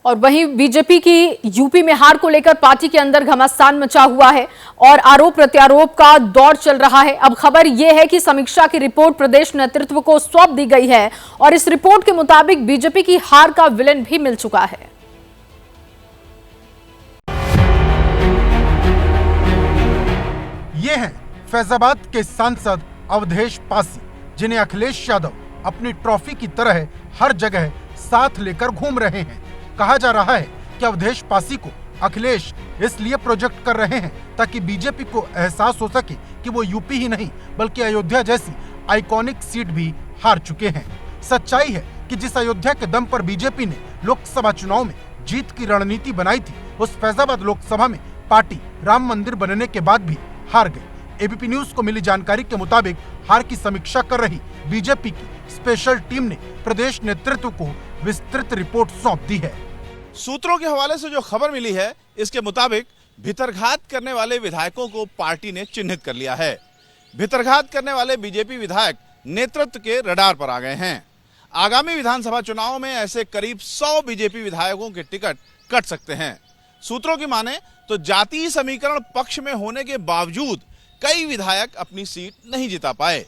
और वहीं बीजेपी की यूपी में हार को लेकर पार्टी के अंदर घमासान मचा हुआ है और आरोप प्रत्यारोप का दौर चल रहा है। अब खबर यह है कि समीक्षा की रिपोर्ट प्रदेश नेतृत्व को सौंप दी गई है और इस रिपोर्ट के मुताबिक बीजेपी की हार का विलेन भी मिल चुका है। ये हैं फैजाबाद के सांसद अवधेश पासी, जिन्हें अखिलेश यादव अपनी ट्रॉफी की तरह हर जगह साथ लेकर घूम रहे हैं। कहा जा रहा है कि अवधेश पासी को अखिलेश इसलिए प्रोजेक्ट कर रहे हैं ताकि बीजेपी को एहसास हो सके कि वो यूपी ही नहीं बल्कि अयोध्या जैसी आइकॉनिक सीट भी हार चुके हैं। सच्चाई है कि जिस अयोध्या के दम पर बीजेपी ने लोकसभा चुनाव में जीत की रणनीति बनाई थी, उस फैजाबाद लोकसभा में पार्टी राम मंदिर बनने के बाद भी हार गई। एबीपी न्यूज को मिली जानकारी के मुताबिक हार की समीक्षा कर रही बीजेपी की स्पेशल टीम ने प्रदेश नेतृत्व को विस्तृत रिपोर्ट सौंप दी है। सूत्रों के हवाले से जो खबर मिली है, इसके मुताबिक भितरघात करने वाले विधायकों को पार्टी ने चिन्हित कर लिया है। भितरघात करने वाले बीजेपी विधायक नेतृत्व के रडार पर आ गए हैं। आगामी विधानसभा चुनाव में ऐसे करीब 100 बीजेपी विधायकों के टिकट कट सकते हैं। सूत्रों की माने तो जातीय समीकरण पक्ष में होने के बावजूद कई विधायक अपनी सीट नहीं जिता पाए।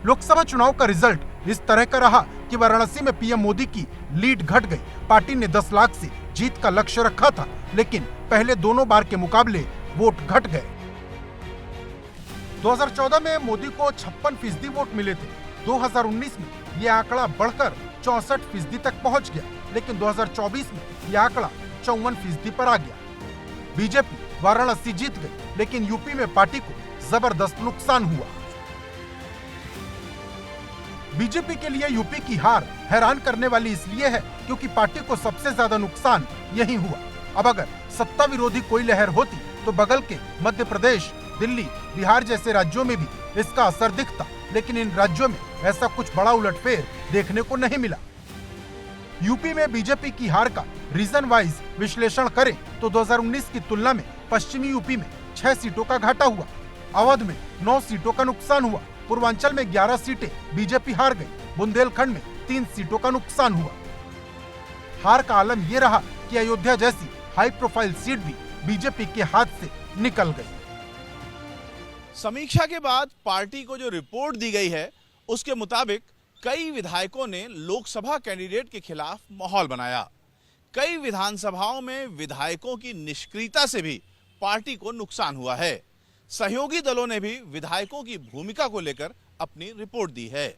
लोकसभा चुनाव का रिजल्ट इस तरह का रहा कि वाराणसी में पीएम मोदी की लीड घट गई। पार्टी ने 10 लाख से जीत का लक्ष्य रखा था, लेकिन पहले दोनों बार के मुकाबले वोट घट गए। 2014 में मोदी को 56% वोट मिले थे। 2019 में ये आंकड़ा बढ़कर 64% तक पहुंच गया, लेकिन 2024 में ये आंकड़ा 54% पर आ गया। बीजेपी वाराणसी जीत गई, लेकिन यूपी में पार्टी को जबरदस्त नुकसान हुआ। बीजेपी के लिए यूपी की हार हैरान करने वाली इसलिए है क्योंकि पार्टी को सबसे ज्यादा नुकसान यही हुआ। अब अगर सत्ता विरोधी कोई लहर होती तो बगल के मध्य प्रदेश, दिल्ली, बिहार जैसे राज्यों में भी इसका असर दिखता, लेकिन इन राज्यों में ऐसा कुछ बड़ा उलटफेर देखने को नहीं मिला। यूपी में बीजेपी की हार का रीजन वाइज विश्लेषण करें तो 2019 की तुलना में पश्चिमी यूपी में 6 सीटों का घाटा हुआ, अवध में 9 सीटों का नुकसान हुआ, पूर्वांचल में 11 सीटें बीजेपी हार गई, बुंदेलखंड में 3 सीटों का नुकसान हुआ। हार का आलम यह रहा कि अयोध्या जैसी हाई प्रोफाइल सीट भी बीजेपी के हाथ से निकल गई। समीक्षा के बाद पार्टी को जो रिपोर्ट दी गई है, उसके मुताबिक कई विधायकों ने लोकसभा कैंडिडेट के खिलाफ माहौल बनाया। कई विधानसभाओं में विधायकों की निष्क्रियता से भी पार्टी को नुकसान हुआ है। सहयोगी दलों ने भी विधायकों की भूमिका को लेकर अपनी रिपोर्ट दी है।